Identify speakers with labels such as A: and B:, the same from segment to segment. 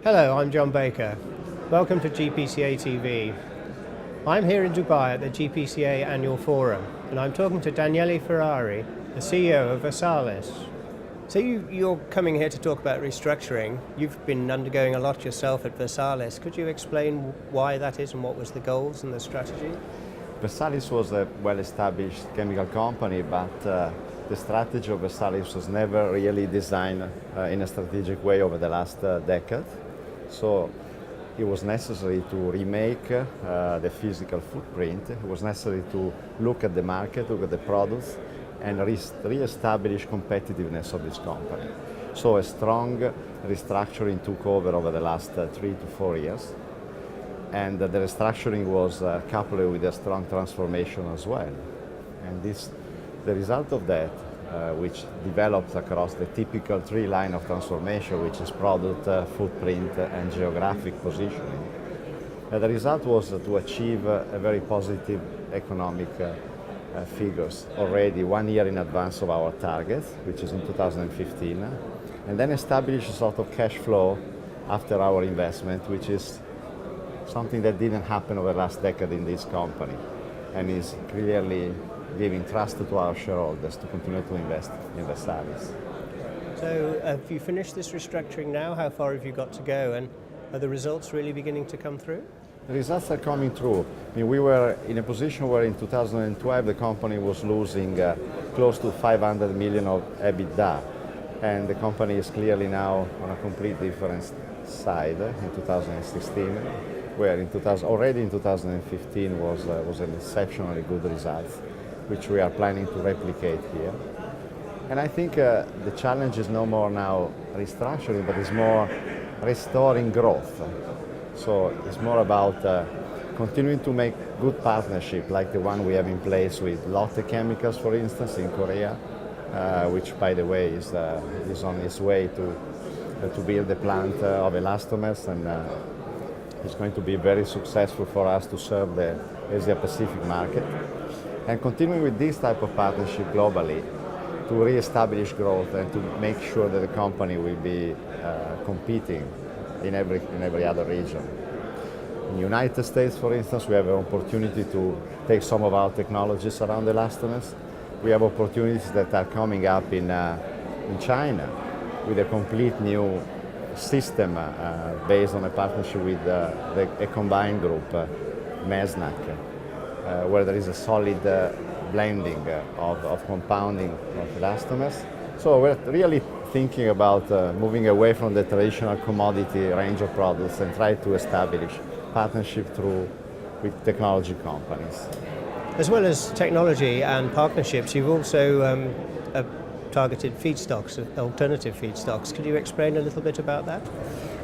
A: Hello, I'm John Baker. Welcome to GPCA TV. I'm here in Dubai at the GPCA annual forum, and I'm talking to Danielle Ferrari, the CEO of Versalis. So you're coming here to talk about restructuring. You've been undergoing a lot yourself at Versalis. Could you explain why that is and what was the goals and the strategy?
B: Versalis was a well-established chemical company, but the strategy of Versalis was never really designed in a strategic way over the last decade. So it was necessary to remake the physical footprint. It was necessary to look at the market, look at the products, and re-establish competitiveness of this company. So a strong restructuring took over the last 3 to 4 years. And the restructuring was coupled with a strong transformation as well. And the result of that, which develops across the typical 3 lines of transformation, which is product, footprint, and geographic positioning. The result was to achieve a very positive economic figures already 1 year in advance of our target, which is in 2015, and then establish a sort of cash flow after our investment, which is something that didn't happen over the last decade in this company, and is clearly giving trust to our shareholders to continue to invest in Versalis.
A: So have you finished this restructuring now? How far have you got to go? And are the results really beginning to come through?
B: The results are coming through. I mean, we were in a position where in 2012 the company was losing close to 500 million of EBITDA, and the company is clearly now on a completely different side in 2016, where already in 2015 was an exceptionally good result, which we are planning to replicate here. And I think the challenge is no more now restructuring, but it's more restoring growth. So it's more about continuing to make good partnership, like the one we have in place with Lotte Chemicals, for instance, in Korea, which, by the way, is on its way to build the plant of elastomers, and it's going to be very successful for us to serve the Asia-Pacific market. And continuing with this type of partnership globally to re-establish growth and to make sure that the company will be competing in every other region. In the United States, for instance, we have an opportunity to take some of our technologies around elastomers. We have opportunities that are coming up in China with a complete new system based on a partnership with a combined group, Mesnac, where there is a solid blending of compounding of elastomers. So we're really thinking about moving away from the traditional commodity range of products and try to establish partnership with technology companies.
A: As well as technology and partnerships, you've also targeted feedstocks, alternative feedstocks. Could you explain a little bit about that?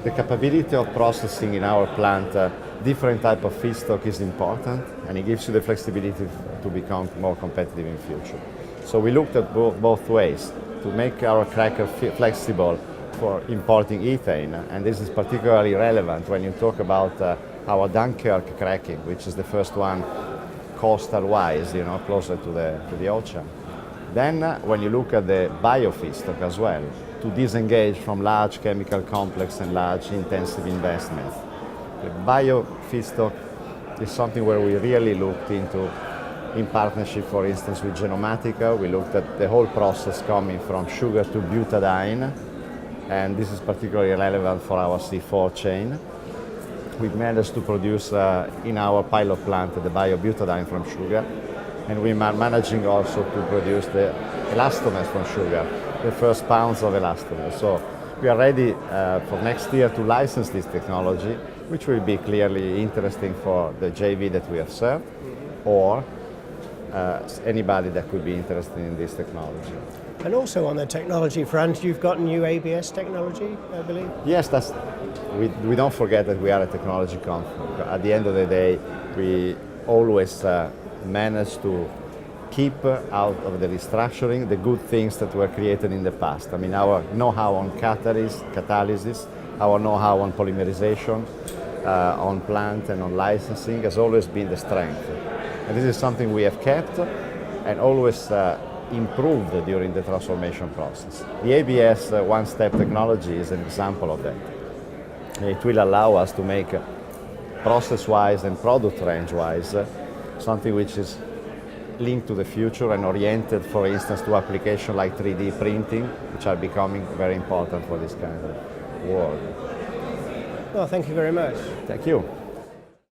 B: The capability of processing in our plant different type of feedstock is important, and it gives you the flexibility to become more competitive in future. So we looked at both ways to make our cracker flexible for importing ethane, and this is particularly relevant when you talk about our Dunkirk cracking, which is the first one coastal-wise, closer to the ocean. Then when you look at the bio feedstock as well, to disengage from large chemical complex and large intensive investments. The bio feedstock is something where we really looked into in partnership, for instance, with Genomatica. We looked at the whole process coming from sugar to butadiene, and this is particularly relevant for our C4 chain. We've managed to produce in our pilot plant the biobutadiene from sugar, and we are managing also to produce the elastomers from sugar, the first pounds of elastomers. So we are ready for next year to license this technology, which will be clearly interesting for the JV that we have served, or anybody that could be interested in this technology.
A: And also on the technology front, you've got new ABS technology, I believe?
B: Yes, we don't forget that we are a technology company. At the end of the day, we always manage to keep out of the restructuring the good things that were created in the past. I mean, our know-how on catalysis, our know-how on polymerization, on plant and on licensing has always been the strength. And this is something we have kept and always improved during the transformation process. The ABS one-step technology is an example of that. It will allow us to make process-wise and product range-wise something which is linked to the future and oriented, for instance, to applications like 3D printing, which are becoming very important for this kind of world.
A: Well, thank you very much.
B: Thank you.